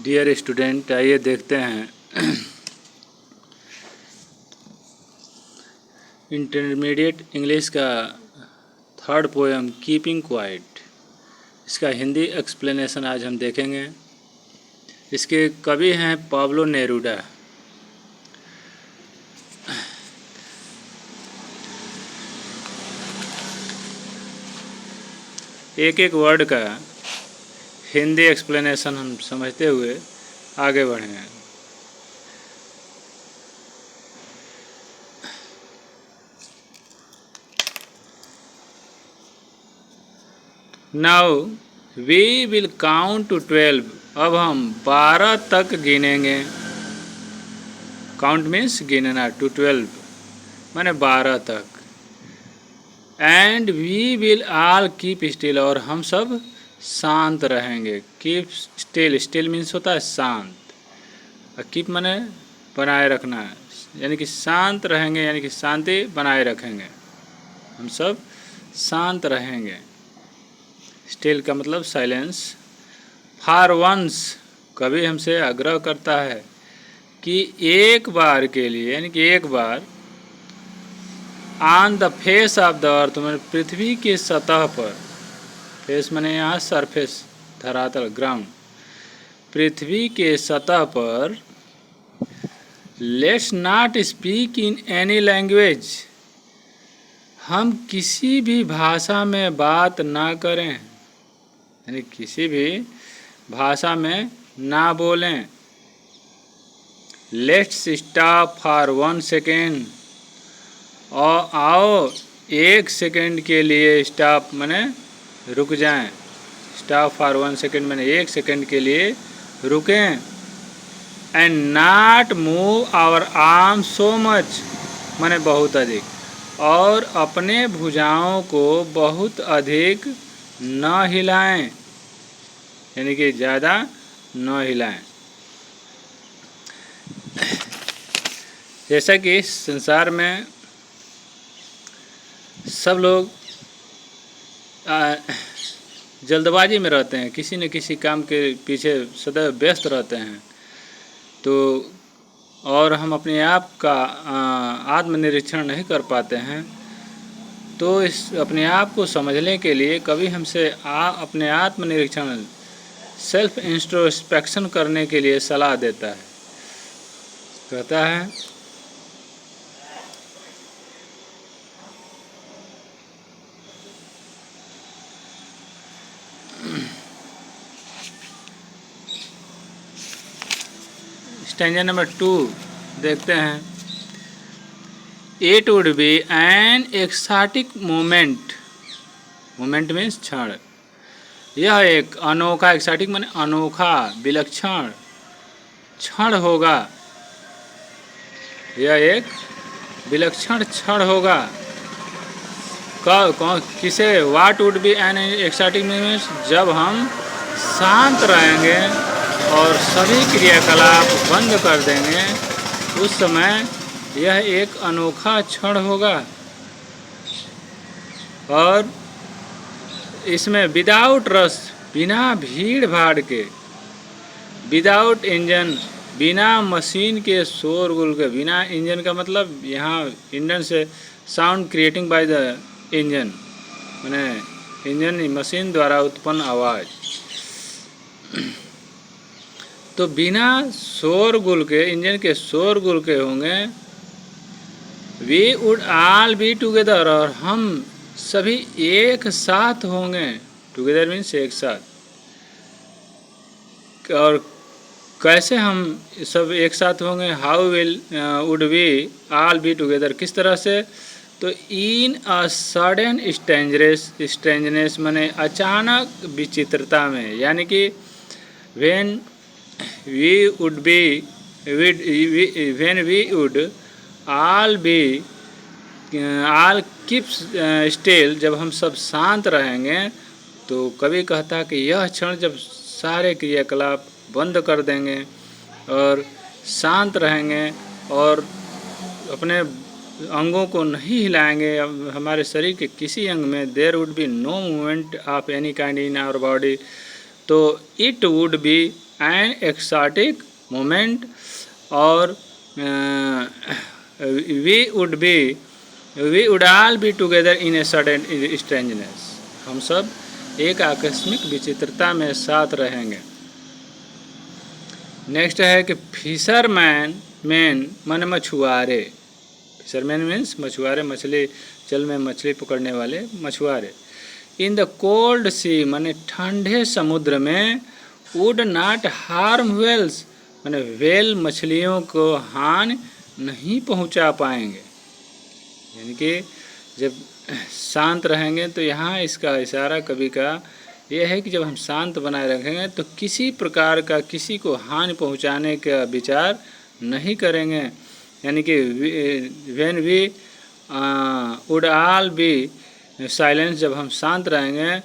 Dear student, आइए देखते हैं इंटरमीडिएट इंग्लिश का थर्ड पोएम कीपिंग क्वाइट। इसका हिंदी एक्सप्लेनेशन आज हम देखेंगे। इसके कवि हैं पाब्लो नेरूदा। एक एक वर्ड का हिंदी एक्सप्लेनेशन हम समझते हुए आगे बढ़ेंगे। Now we will count to 12। अब हम 12 तक गिनेंगे। काउंट मीन्स गिनना, टू 12 माने 12 तक। And we will all keep still, और हम सब शांत रहेंगे। कीप स्टिल, स्टिल मीन्स होता है शांत, और कीप माने बनाए रखना, यानी कि शांत रहेंगे, यानी कि शांति बनाए रखेंगे। हम सब शांत रहेंगे। स्टिल का मतलब साइलेंस। फॉर वंस, कवि हमसे आग्रह करता है कि एक बार के लिए, यानी कि एक बार, on the face of the earth, मैंने पृथ्वी की सतह पर, फेस मैंने यहाँ सरफेस, धरातल, ग्राउंड, पृथ्वी के सतह पर, let's not speak in any language, हम किसी भी भाषा में बात ना करें, यानी किसी भी भाषा में ना बोलें। लेट्स स्टॉप फॉर 1 सेकेंड, और आओ 1 सेकेंड के लिए स्टॉप माने रुक जाएं। स्टॉप फॉर 1 सेकेंड माने 1 सेकेंड के लिए रुकें। And not move our arm so much, माने बहुत अधिक, और अपने भुजाओं को बहुत अधिक न हिलाएं, यानी कि ज़्यादा न हिलाएं। जैसा कि संसार में सब लोग जल्दबाजी में रहते हैं, किसी न किसी काम के पीछे सदैव व्यस्त रहते हैं, तो और हम अपने आप का आत्मनिरीक्षण नहीं कर पाते हैं। तो इस अपने आप को समझने के लिए कभी हमसे अपने आत्मनिरीक्षण, सेल्फ इंट्रोस्पेक्शन करने के लिए सलाह देता है। कहता है, स्टैंजा नंबर 2 देखते हैं। It would be an exotic moment, moment means क्षण, यह एक अनोखा, एक्साटिक माने अनोखा, विलक्षण क्षण होगा। यह एक विलक्षण क्षण होगा। किसे? What would be an exotic means, जब हम शांत रहेंगे और सभी क्रियाकलाप बंद कर देंगे, उस समय यह एक अनोखा क्षण होगा। और इसमें विदाउट रश, बिना भीड़ भाड़ के, विदाउट इंजन, बिना मशीन के शोरगुल के, बिना इंजन का मतलब यहाँ इंजन से sound creating by the engine, माने इंजन मशीन द्वारा उत्पन्न आवाज़। तो बिना शोरगुल के, इंजन के शोरगुल के होंगे। We would all be together, और हम सभी एक साथ होंगे। टुगेदर मीन्स एक साथ। और कैसे हम सब एक साथ होंगे? How will would we all be together, किस तरह से? तो इन अ सडन स्ट्रेंजनेस माने अचानक विचित्रता में, यानी कि when we would be, when we would all be, all keep still, जब हम सब शांत रहेंगे। तो कवि कहता है कि यह क्षण जब सारे क्रियाकलाप बंद कर देंगे और शांत रहेंगे और अपने अंगों को नहीं हिलाएंगे, हमारे शरीर के किसी अंग में, there would be no movement of any kind in our body, तो it would be an exotic moment और we would all be together in a sudden strangeness. हम सब एक आकस्मिक विचित्रता में साथ रहेंगे। नेक्स्ट है कि फिशरमैन माने मछुआरे। फिशरमैन मीन्स मछुआरे, मछली जल में मछली पकड़ने वाले मछुआरे। इन द कोल्ड सी माने ठंडे समुद्र में वुड नॉट हार्म वेल्स माने वेल मछलियों को हानि नहीं पहुंचा पाएंगे। यानी कि जब शांत रहेंगे तो यहाँ इसका इशारा कवि का यह है कि जब हम शांत बनाए रखेंगे तो किसी प्रकार का किसी को हानि पहुंचाने का विचार नहीं करेंगे। यानी कि when we would all be silence, जब हम शांत रहेंगे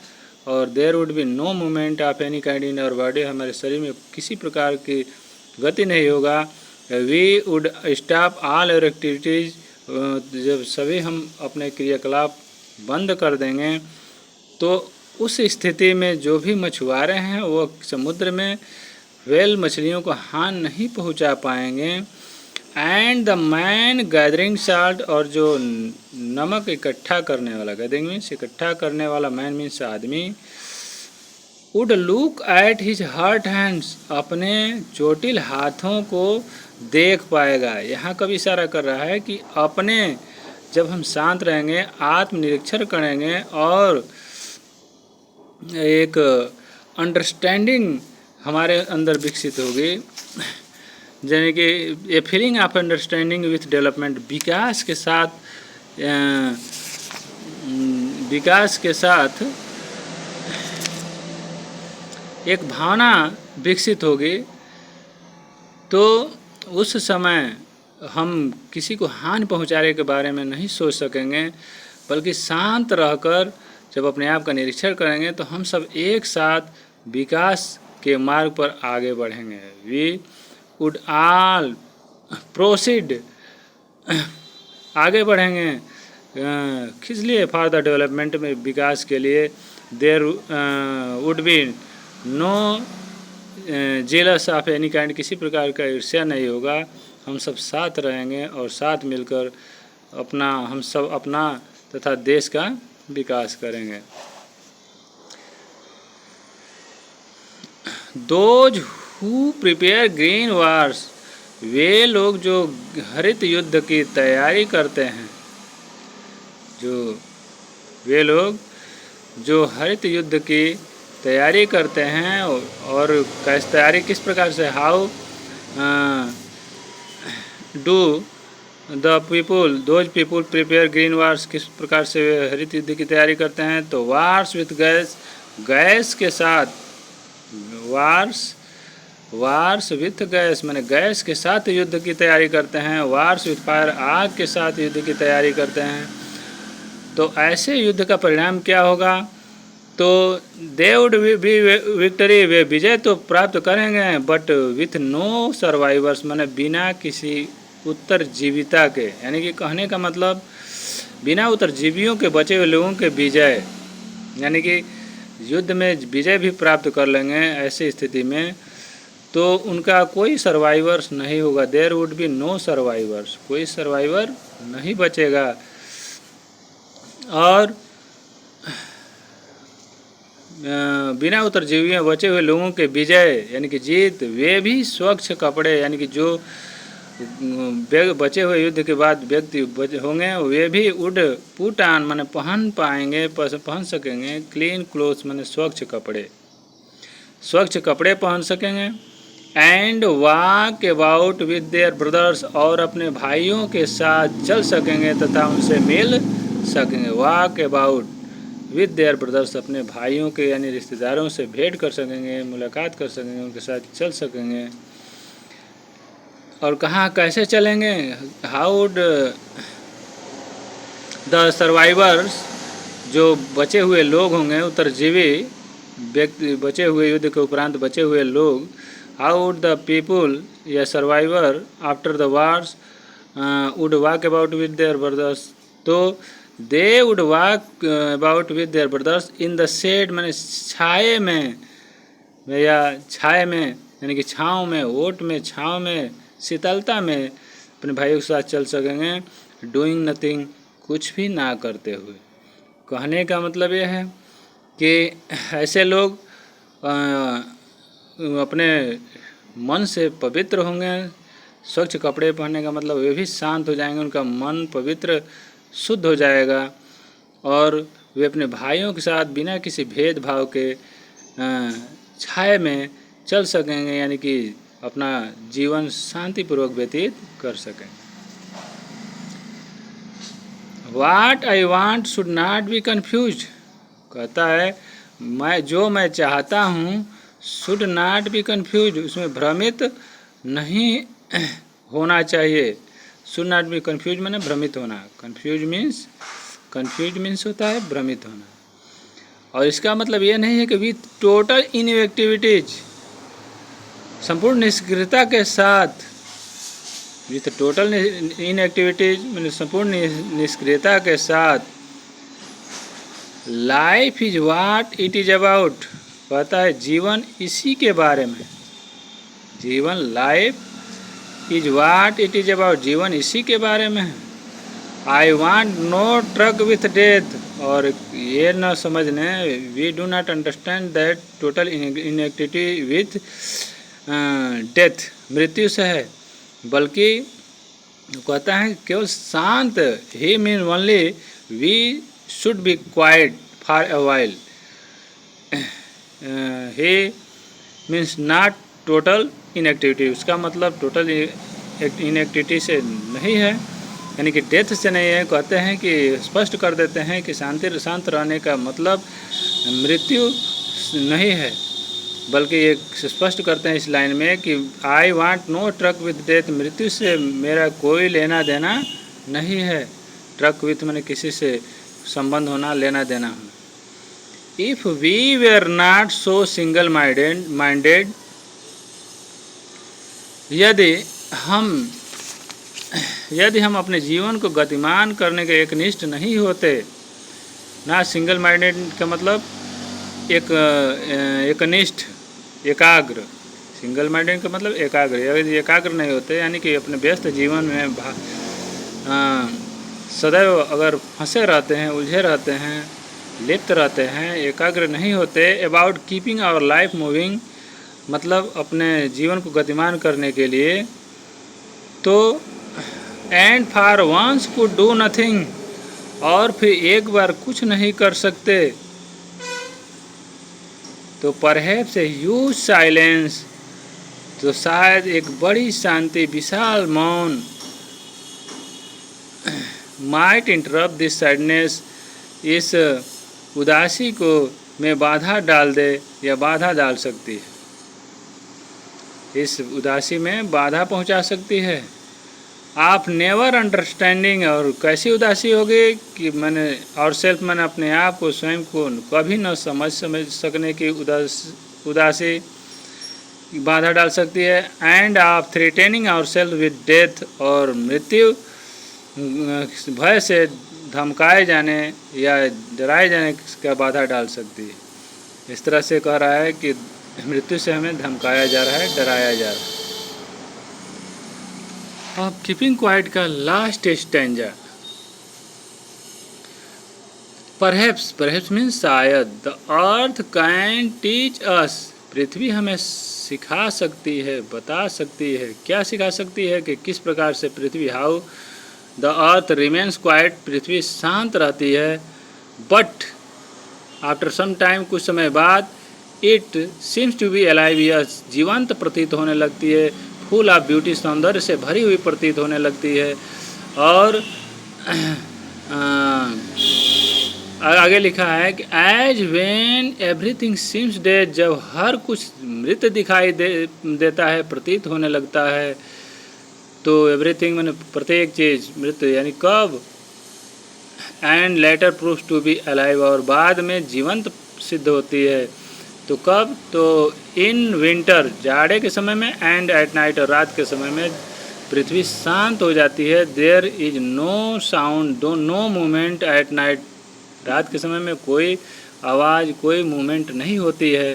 और there would be no movement of any kind in our body, हमारे शरीर में किसी प्रकार की गति नहीं होगा। We would stop all our activities, जब सभी हम अपने क्रियाकलाप बंद कर देंगे तो उस स्थिति में जो भी मछुआरे हैं वो समुद्र में वेल मछलियों को हानि नहीं पहुंचा पाएंगे। And the man gathering salt, और जो नमक इकट्ठा करने वाला, गैदरिंग मीन्स इकट्ठा करने वाला, मैन मीन्स आदमी, would look at his hurt hands, अपने चोटिल हाथों को देख पाएगा। यहाँ कभी इशारा कर रहा है कि अपने, जब हम शांत रहेंगे, आत्मनिरीक्षण करेंगे और एक अंडरस्टैंडिंग हमारे अंदर विकसित होगी, यानी कि a feeling of understanding with development, विकास के साथ एक भावना विकसित होगी। तो उस समय हम किसी को हानि पहुंचाने के बारे में नहीं सोच सकेंगे, बल्कि शांत रहकर जब अपने आप का निरीक्षण करेंगे तो हम सब एक साथ विकास के मार्ग पर आगे बढ़ेंगे। वी वुड ऑल प्रोसीड, आगे बढ़ेंगे किस लिए, फॉर द डेवलपमेंट में, विकास के लिए। There would be no jealous of any kind, किसी प्रकार का ईर्ष्या नहीं होगा। हम सब साथ रहेंगे और साथ मिलकर हम सब अपना तथा देश का विकास करेंगे। Those who prepare green wars, वे लोग जो हरित युद्ध की तैयारी करते हैं, वे लोग जो हरित युद्ध की तैयारी करते हैं, और कैसे तैयारी, किस प्रकार से, how do those people prepare green wars, किस प्रकार से वे हरित युद्ध की तैयारी करते हैं। तो वार्स विथ गैस के साथ, वार्स विथ गैस माने गैस के साथ युद्ध की तैयारी करते हैं। वार्स विथ फायर, आग के साथ युद्ध की तैयारी करते हैं। तो ऐसे युद्ध का परिणाम क्या होगा, तो दे वुड बी विक्ट्री, वे विजय तो प्राप्त करेंगे, बट विथ नो सर्वाइवर्स माने बिना किसी उत्तरजीविता के। यानी कि कहने का मतलब बिना उत्तरजीवियों के बचे हुए लोगों के विजय, यानी कि युद्ध में विजय भी प्राप्त कर लेंगे ऐसी स्थिति में, तो उनका कोई सर्वाइवर्स नहीं होगा। There would be no survivors, कोई सर्वाइवर नहीं बचेगा। और बिना उत्तरजीवियों बचे हुए लोगों के विजय यानी कि जीत, वे भी स्वच्छ कपड़े, यानी कि जो बचे हुए युद्ध के बाद व्यक्ति होंगे वे भी वुड पुट ऑन माने पहन पाएंगे, पहन सकेंगे, क्लीन क्लोथ्स माने स्वच्छ कपड़े पहन सकेंगे। And walk about with their brothers, और अपने भाइयों के साथ चल सकेंगे तथा उनसे मिल सकेंगे। Walk about with their brothers, अपने भाइयों के यानी रिश्तेदारों से भेंट कर सकेंगे, मुलाकात कर सकेंगे, उनके साथ चल सकेंगे। और कहाँ कैसे चलेंगे, हाउ वुड द सर्वाइवर्स, जो बचे हुए लोग होंगे, उत्तरजीवी व्यक्ति, बचे हुए युद्ध के उपरांत बचे हुए लोग, हाउ वुड द पीपुल या survivor after the wars would walk about with their brothers, तो they would walk about with their brothers in the shade, मैंने छाए में या छाए में यानी कि छाँव में, ओट में, छाँव में, शीतलता में अपने भाइयों के साथ चल सकेंगे, डूइंग नथिंग, कुछ भी ना करते हुए। कहने का मतलब यह है कि ऐसे लोग अपने मन से पवित्र होंगे। स्वच्छ कपड़े पहनने का मतलब वे भी शांत हो जाएंगे, उनका मन पवित्र शुद्ध हो जाएगा और वे अपने भाइयों के साथ बिना किसी भेदभाव के छाया में चल सकेंगे, यानी कि अपना जीवन शांतिपूर्वक व्यतीत कर सकेंगे। What I want should not be confused, कहता है मैं चाहता हूँ should not be confused, उसमें भ्रमित नहीं होना चाहिए। should not be confused माने भ्रमित होना, confused means होता है भ्रमित होना। और इसका मतलब ये नहीं है कि विथ टोटल इनएक्टिविटीज, संपूर्ण निष्क्रियता के साथ, विथ टोटल इनएक्टिविटीज मैंने संपूर्ण निष्क्रियता के साथ, life is what it is about, कहता है जीवन इसी के बारे में, जीवन life is what it is about, जीवन इसी के बारे में है। I want no truck with death, और ये न समझने, we do not understand that total inactivity with death, मृत्यु से है, बल्कि कहता है केवल शांत, he mean only we should be quiet for a while, he means not total inactivity, उसका मतलब टोटल इनएक्टिविटी से नहीं है, यानी कि डेथ से नहीं है। कहते हैं कि स्पष्ट कर देते हैं कि शांत रहने का मतलब मृत्यु नहीं है, बल्कि ये स्पष्ट करते हैं इस लाइन में कि I want no truck with death, मृत्यु से मेरा कोई लेना देना नहीं है। ट्रक विथ मैंने किसी से संबंध होना, लेना देना होना। If we were not so single minded, यदि हम अपने जीवन को गतिमान करने के एकनिष्ठ नहीं होते, ना सिंगल माइंडेड का मतलब एकनिष्ठ, एकाग्र, सिंगल माइंडेड का मतलब एकाग्र, यदि एकाग्र नहीं होते, यानी कि अपने व्यस्त जीवन में सदैव अगर फंसे रहते हैं, उलझे रहते हैं, लिप्त रहते हैं, एकाग्र नहीं होते, about keeping our life moving, मतलब अपने जीवन को गतिमान करने के लिए, तो and for once could do nothing, और फिर एक बार कुछ नहीं कर सकते, तो परहैप्स ए ह्यूज साइलेंस, तो शायद एक बड़ी शांति, विशाल मौन, माइट इंटरप्ट दिस सैडनेस, इस उदासी को में बाधा डाल दे या बाधा डाल सकती है, इस उदासी में बाधा पहुंचा सकती है। आप नेवर अंडरस्टैंडिंग, और कैसी उदासी होगी कि मैंने और सेल्फ, मैंने अपने आप को, स्वयं को कभी न समझ सकने की उदासी बाधा डाल सकती है। एंड आप threatening our self with death, और मृत्यु भय से धमकाए जाने या डराए जाने का बाधा डाल सकती है। इस तरह से कह रहा है कि मृत्यु से हमें धमकाया जा रहा है, डराया जा रहा है। अब कीपिंग क्वाइट का लास्ट स्टैंजा, परहैप्स मीन्स शायद, the earth can teach us, पृथ्वी हमें सिखा सकती है, बता सकती है, क्या सिखा सकती है कि किस प्रकार से पृथ्वी, how the earth remains quiet, पृथ्वी शांत रहती है, बट आफ्टर सम टाइम, कुछ समय बाद, it seems to be alive, यह जीवंत प्रतीत होने लगती है, फुल ऑफ ब्यूटी, सौंदर्य से भरी हुई प्रतीत होने लगती है। और आगे लिखा है कि as when everything seems dead, जब हर कुछ मृत दिखाई देता है, प्रतीत होने लगता है, तो एवरीथिंग मैंने प्रत्येक चीज़ मृत, यानी कब, and later proves to be alive, और बाद में जीवंत सिद्ध होती है, तो कब, तो इन विंटर, जाड़े के समय में, एंड एट नाइट, और रात के समय में पृथ्वी शांत हो जाती है। There is no sound, no movement at night, रात के समय में कोई आवाज़, कोई मूवमेंट नहीं होती है।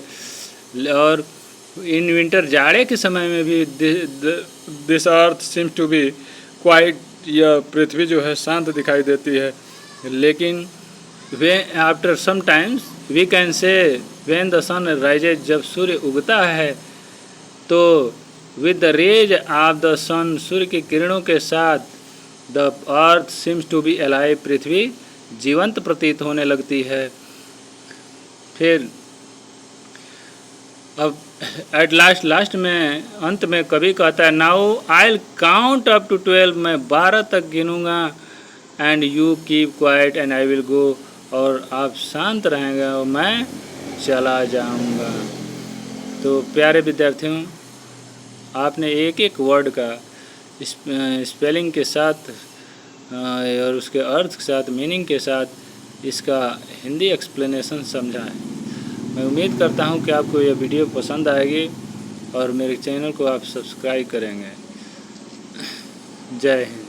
और इन विंटर जाड़े के समय में भी this earth seems to be quiet, यह पृथ्वी जो है शांत दिखाई देती है। लेकिन वे after some times we can say when the sun rises, जब सूर्य उगता है तो with the rays of the sun, सूर्य की किरणों के साथ the earth seems to be alive, पृथ्वी जीवंत प्रतीत होने लगती है। फिर अब एट लास्ट में अंत में कवि कहता है now I will count up to 12, मैं 12 तक गिनूँगा, and you keep quiet and I will go, और आप शांत रहेंगे और मैं चला जाऊंगा। तो प्यारे विद्यार्थियों, आपने एक एक वर्ड का स्पेलिंग के साथ और उसके अर्थ के साथ, मीनिंग के साथ इसका हिंदी एक्सप्लेनेशन समझा है। मैं उम्मीद करता हूं कि आपको यह वीडियो पसंद आएगी और मेरे चैनल को आप सब्सक्राइब करेंगे। जय हिंद।